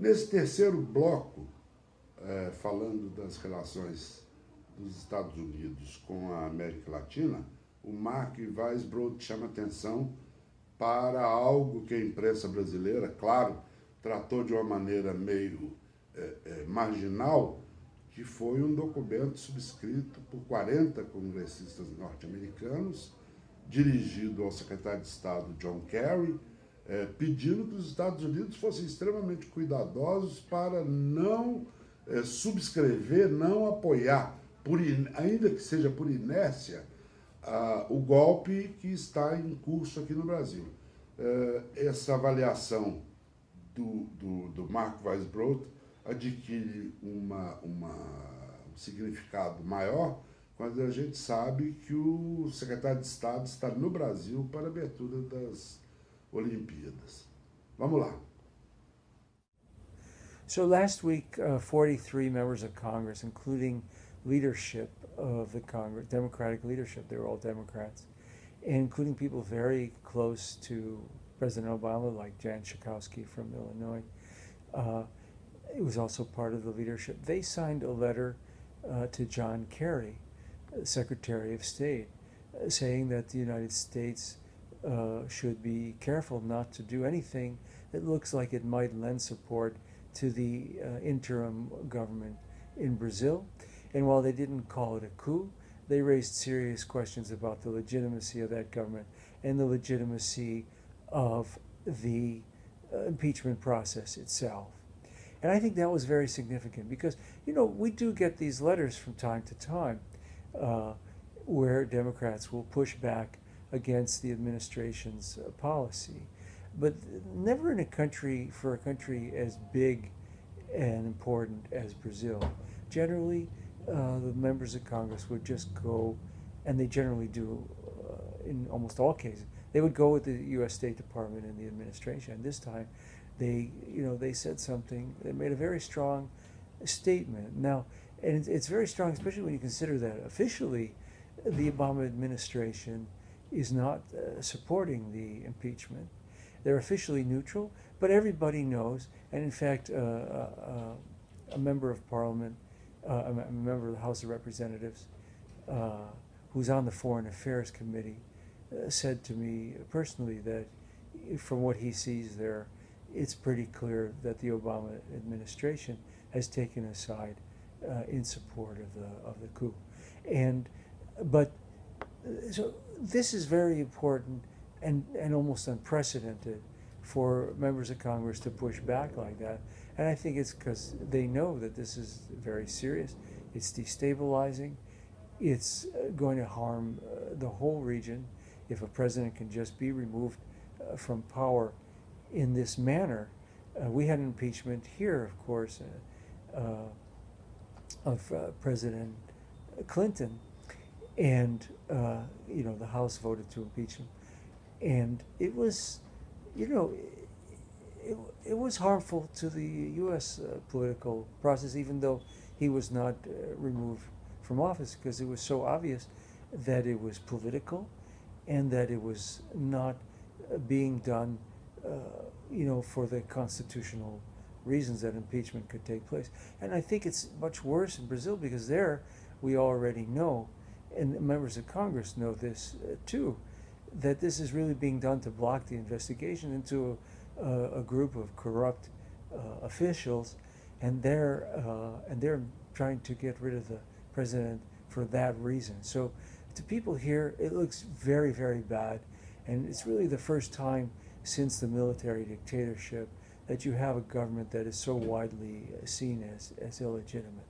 Nesse terceiro bloco, falando das relações dos Estados Unidos com a América Latina, o Mark Weisbrot chama atenção para algo que a imprensa brasileira, claro, tratou de uma maneira meio marginal, que foi um documento subscrito por 40 congressistas norte-americanos, dirigido ao secretário de Estado John Kerry, pedindo que os Estados Unidos fossem extremamente cuidadosos para não subscrever, não apoiar, ainda que seja por inércia, o golpe que está em curso aqui no Brasil. Essa avaliação do Mark Weisbrot adquire um significado maior quando a gente sabe que o secretário de Estado está no Brasil para a abertura das Olimpíadas. Vamos lá. So last week, 43 members of Congress, including leadership of the Congress, Democratic leadership, they were all Democrats, including people very close to President Obama, like Jan Schakowsky from Illinois. It was also part of the leadership. They signed a letter to John Kerry, Secretary of State, saying that the United States should be careful not to do anything that looks like it might lend support to the interim government in Brazil. And while they didn't call it a coup, they raised serious questions about the legitimacy of that government and the legitimacy of the impeachment process itself. And I think that was very significant because, you know, we do get these letters from time to time where Democrats will push back against the administration's policy, but never in for a country as big and important as Brazil. Generally, the members of Congress would just go, and they generally do in almost all cases, they would go with the U.S. State Department and the administration. And this time, they said something. They made a very strong statement. Now, and it's very strong, especially when you consider that officially, the Obama administration is not supporting the impeachment. They're officially neutral, but everybody knows. And in fact, a member of Parliament, a member of the House of Representatives, who's on the Foreign Affairs Committee, said to me personally that from what he sees there, it's pretty clear that the Obama administration has taken a side in support of the coup. But so this is very important and almost unprecedented for members of Congress to push back like that. And I think it's because they know that this is very serious. It's destabilizing. It's going to harm the whole region if a president can just be removed from power in this manner. We had an impeachment here, of course, of President Clinton, and the House voted to impeach him, and it was, it was harmful to the U.S. Political process, even though he was not removed from office, because it was so obvious that it was political, and that it was not being done, for the constitutional reasons that impeachment could take place. And I think it's much worse in Brazil, because there we already know, and members of Congress know this too, that this is really being done to block the investigation into a group of corrupt officials, and they're trying to get rid of the president for that reason. So to people here, it looks very, very bad, and it's really the first time since the military dictatorship that you have a government that is so widely seen as illegitimate.